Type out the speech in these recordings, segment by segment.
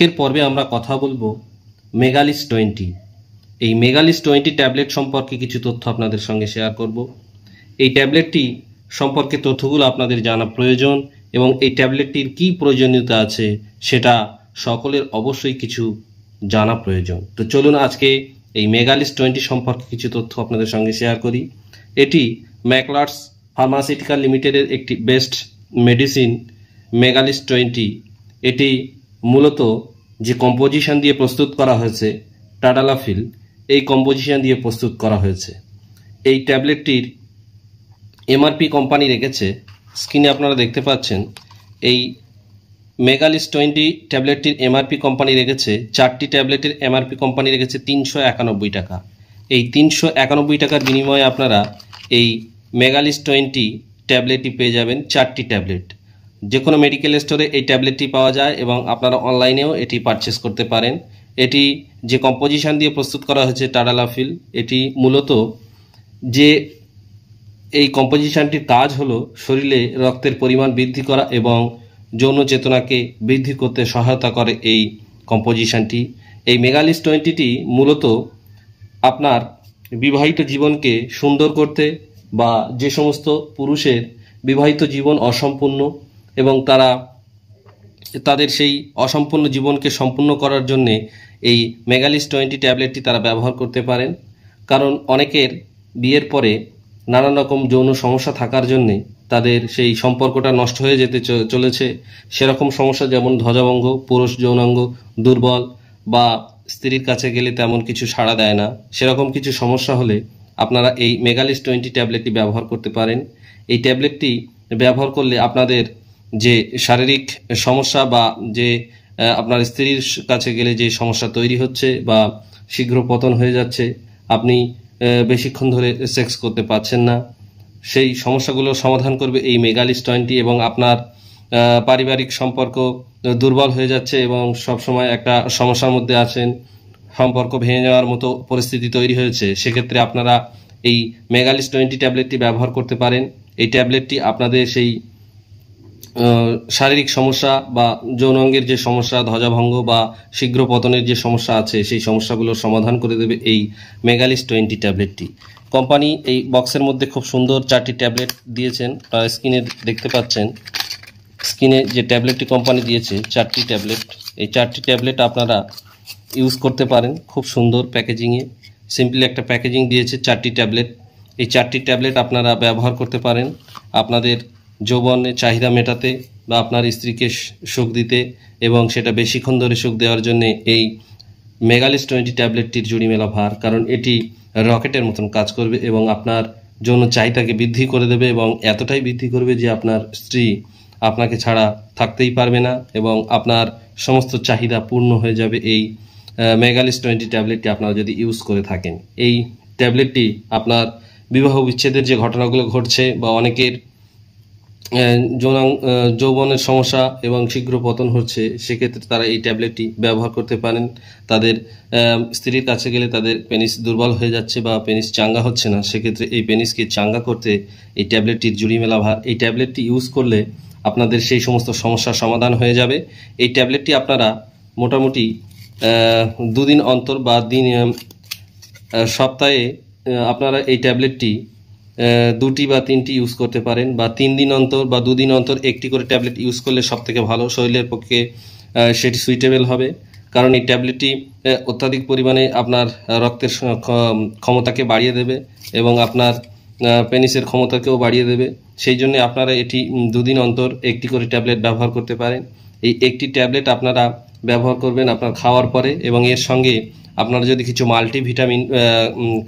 এর পর্বে আমরা কথা বলবো মেগালিস 20। এই মেগালিস 20 ট্যাবলেট সম্পর্কে কিছু তথ্য আপনাদের সঙ্গে শেয়ার করব। এই ট্যাবলেটটি সম্পর্কে তথ্যগুলো আপনাদের জানা প্রয়োজন এবং এই ট্যাবলেটটির কি প্রয়োজনীয়তা আছে সেটা সকলের অবশ্যই কিছু জানা প্রয়োজন। তো চলুন আজকে এই মেগালিস 20 সম্পর্কে কিছু তথ্য আপনাদের সঙ্গে শেয়ার করি। এটি ম্যাকলার্স ফার্মাসিউটিক্যাল লিমিটেডের একটি বেস্ট মেডিসিন মেগালিস 20। এটি মূলত যে কম্পোজিশন দিয়ে প্রস্তুত করা হয়েছে tadalafil, এই কম্পোজিশন দিয়ে প্রস্তুত করা হয়েছে। এই ট্যাবলেটটির এমআরপি কোম্পানি রেখেছে, স্ক্রিনে আপনারা দেখতে পাচ্ছেন, এই মেগালিস 20 ট্যাবলেটটির এমআরপি কোম্পানি রেখেছে, 4টি ট্যাবলেটের এমআরপি কোম্পানি রেখেছে 391 টাকা। এই 391 টাকার বিনিময়ে আপনারা এই মেগালিস 20 ট্যাবলেটটি পেয়ে যাবেন, 4টি ট্যাবলেট। যে কোনো মেডিকেল স্টোরে এই ট্যাবলেটটি পাওয়া যায় এবং আপনারা অনলাইনেও এটি পারচেস করতে পারেন। এটি যে কম্পোজিশন দিয়ে প্রস্তুত করা হয়েছে tadalafil, এটি মূলত যে এই কম্পোজিশনটির কাজ হলো শরীরে রক্তের পরিমাণ বৃদ্ধি করা এবং যৌন চেতনাকে বৃদ্ধি করতে সহায়তা করে এই কম্পোজিশনটি। এই মেগালিস 20টি মূলত আপনার বিবাহিত জীবনকে সুন্দর করতে বা যে সমস্ত পুরুষের বিবাহিত জীবন অসম্পূর্ণ এবং তাদের সেই অসম্পূর্ণ জীবনকে সম্পূর্ণ করার জন্যে এই মেগালিস 20 ট্যাবলেটটি তারা ব্যবহার করতে পারেন। কারণ অনেকের বিয়ের পরে নানান রকম যৌন সমস্যা থাকার জন্যে তাদের সেই সম্পর্কটা নষ্ট হয়ে যেতে চলেছে। সেরকম সমস্যা যেমন ধ্বজাভঙ্গ, পুরুষ যৌনাঙ্গ দুর্বল বা স্ত্রীর কাছে গেলে তেমন কিছু সাড়া দেয় না, সেরকম কিছু সমস্যা হলে আপনারা এই মেগালিস 20 ট্যাবলেটটি ব্যবহার করতে পারেন। এই ট্যাবলেটটি ব্যবহার করলে আপনাদের যে শারীরিক সমস্যা বা যে আপনার স্ত্রীর কাছে গেলে যে সমস্যা তৈরি হচ্ছে বা শীঘ্র পতন হয়ে যাচ্ছে, আপনি বেশিক্ষণ ধরে সেক্স করতে পারছেন না, সেই সমস্যাগুলো সমাধান করবে এই মেগালিস 20। এবং আপনার পারিবারিক সম্পর্ক দুর্বল হয়ে যাচ্ছে এবং সবসময় একটা সমস্যার মধ্যে আছেন, সম্পর্ক ভেঙে যাওয়ার মতো পরিস্থিতি তৈরি হয়েছে, সেক্ষেত্রে আপনারা এই মেগালিস 20 ট্যাবলেটটি ব্যবহার করতে পারেন। এই ট্যাবলেটটি আপনাদের সেই শারীরিক সমস্যা বা যৌনাঙ্গের যে সমস্যা, ধ্বজাভঙ্গ বা শীঘ্র পতনের যে সমস্যা আছে সেই সমস্যাগুলোর সমাধান করে দেবে এই মেগালিস 20 ট্যাবলেটটি। কোম্পানি এই বক্সের মধ্যে খুব সুন্দর 4টি ট্যাবলেট দিয়েছেন, স্ক্রিনে দেখতে পাচ্ছেন। স্ক্রিনে যে ট্যাবলেটটি কোম্পানি দিয়েছে 4টি ট্যাবলেট, এই 4টি ট্যাবলেট আপনারা ইউজ করতে পারেন খুব সুন্দর প্যাকেজিংয়ে। সিম্পলি একটা প্যাকেজিং দিয়েছে 4টি ট্যাবলেট। এই 4টি ট্যাবলেট আপনারা ব্যবহার করতে পারেন আপনাদের যৌবনের চাহিদা মেটাতে বা আপনার স্ত্রীকে সুখ দিতে এবং সেটা বেশিক্ষণ ধরে সুখ দেওয়ার জন্য এই মেগালিস 20 ট্যাবলেটটির জুড়ি মেলা ভার। কারণ এটি রকেটের মতন কাজ করবে এবং আপনার যৌন চাহিদাকে বৃদ্ধি করে দেবে এবং এতটাই বৃদ্ধি করবে যে আপনার স্ত্রী আপনাকে ছাড়া থাকতেই পারবে না এবং আপনার সমস্ত চাহিদা পূর্ণ হয়ে যাবে এই মেগালিস 20 ট্যাবলেটটি আপনারা যদি ইউজ করে থাকেন। এই ট্যাবলেটটি আপনার বিবাহ বিচ্ছেদের যে ঘটনাগুলো ঘটছে বা অনেকের যৌবনের সমস্যা এবং শীঘ্র পতন হচ্ছে, সেক্ষেত্রে তারা এই ট্যাবলেটটি ব্যবহার করতে পারেন। তাদের স্ত্রীর কাছে গেলে তাদের পেনিস দুর্বল হয়ে যাচ্ছে বা পেনিস চাঙ্গা হচ্ছে না, সেক্ষেত্রে এই পেনিসকে চাঙ্গা করতে এই ট্যাবলেটটির জুড়ি মেলা ভার। এই ট্যাবলেটটি ইউজ করলে আপনাদের সেই সমস্ত সমস্যার সমাধান হয়ে যাবে। এই ট্যাবলেটটি আপনারা মোটামুটি 2 দিন অন্তর বা সপ্তাহে আপনারা এই ট্যাবলেটটি 2টি বা 3টি ইউজ করতে পারেন বা 3 দিন অন্তর বা 2 দিন অন্তর একটি করে ট্যাবলেট ইউজ করলে সবথেকে ভালো, শরীরের পক্ষে সেটি সুইটেবল হবে। কারণ এই ট্যাবলেটটি অত্যাধিক পরিমাণে আপনার রক্তের ক্ষমতাকে বাড়িয়ে দেবে এবং আপনার পেনিসের ক্ষমতাকেও বাড়িয়ে দেবে। সেই জন্য আপনারা এটি 2 দিন অন্তর একটি করে ট্যাবলেট ব্যবহার করতে পারেন। এই একটি ট্যাবলেট আপনারা ব্যবহার করবেন আপনার খাওয়ার পরে এবং এর সঙ্গে আপনারা যদি কিছু মাল্টিভিটামিন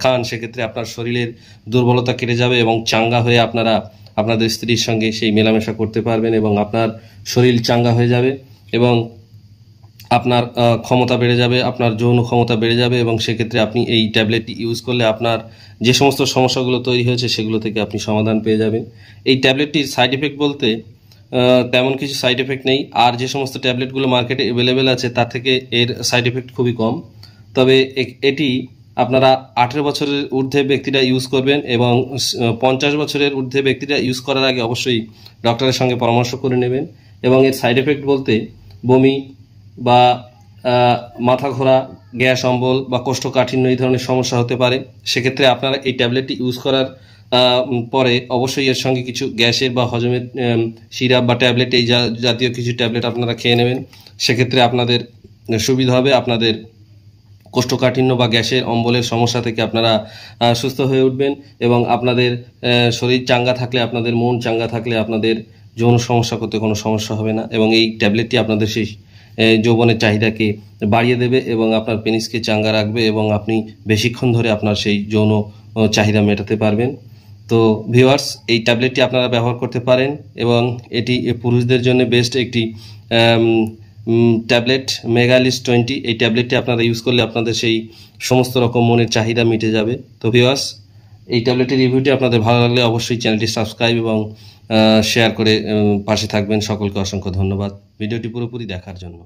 খান, সেক্ষেত্রে আপনার শরীরের দুর্বলতা কেটে যাবে এবং চাঙ্গা হয়ে আপনারা আপনাদের স্ত্রীর সঙ্গে সেই মেলামেশা করতে পারবেন এবং আপনার শরীর চাঙ্গা হয়ে যাবে এবং আপনার ক্ষমতা বেড়ে যাবে, আপনার যৌন ক্ষমতা বেড়ে যাবে এবং সেক্ষেত্রে আপনি এই ট্যাবলেটটি ইউজ করলে আপনার যে সমস্ত সমস্যাগুলো তৈরি হয়েছে সেগুলো থেকে আপনি সমাধান পেয়ে যাবেন। এই ট্যাবলেটটির সাইড এফেক্ট বলতে তেমন কিছু সাইড এফেক্ট নেই, আর যে সমস্ত ট্যাবলেটগুলো মার্কেটে অ্যাভেলেবেল আছে তার থেকে এর সাইড এফেক্ট খুবই কম। তবে এটি আপনারা 18 বছরের ঊর্ধ্বে ব্যক্তিরা ইউজ করবেন এবং 50 বছরের ঊর্ধ্বে ব্যক্তিরা ইউজ করার আগে অবশ্যই ডক্টরের সঙ্গে পরামর্শ করে নেবেন। এবং এর সাইড এফেক্ট বলতে বমি বা মাথা ঘোরা, গ্যাস অম্বল বা কোষ্ঠকাঠিন্য এই ধরনের সমস্যা হতে পারে। সেক্ষেত্রে আপনারা এই ট্যাবলেটটি ইউজ করার পরে অবশ্যই এর সঙ্গে কিছু গ্যাসের বা হজমের সিরাপ বা ট্যাবলেট এই জাতীয় কিছু ট্যাবলেট আপনারা খেয়ে নেবেন। সেক্ষেত্রে আপনাদের সুবিধা হবে, আপনাদের কোষ্ঠকাঠিন্য বা গ্যাসের অম্বলের সমস্যা থেকে আপনারা সুস্থ হয়ে উঠবেন এবং আপনাদের শরীর চাঙ্গা থাকলে, আপনাদের মন চাঙ্গা থাকলে আপনাদের যৌন সমস্যা করতে কোনো সমস্যা হবে না এবং এই ট্যাবলেটটি আপনাদের সেই যৌবনের চাহিদাকে বাড়িয়ে দেবে এবং আপনার পেনিসকে চাঙ্গা রাখবে এবং আপনি বেশিক্ষণ ধরে আপনার সেই যৌন চাহিদা মেটাতে পারবেন। তো ভিউয়ার্স, এই ট্যাবলেটটি আপনারা ব্যবহার করতে পারেন এবং এটি পুরুষদের জন্য বেস্ট একটি ট্যাবলেট মেগালিস 20। এই ট্যাবলেটটি আপনারা ইউজ করলে আপনাদের সেই সমস্ত রকম মনের চাহিদা মিটে যাবে। তো ভিউয়ার্স, এই ট্যাবলেটের রিভিউটি আপনাদের ভালো লাগলে অবশ্যই চ্যানেলটি সাবস্ক্রাইব এবং শেয়ার করে পাশে থাকবেন। সকলকে অসংখ্য ধন্যবাদ ভিডিওটি পুরোপুরি দেখার জন্য।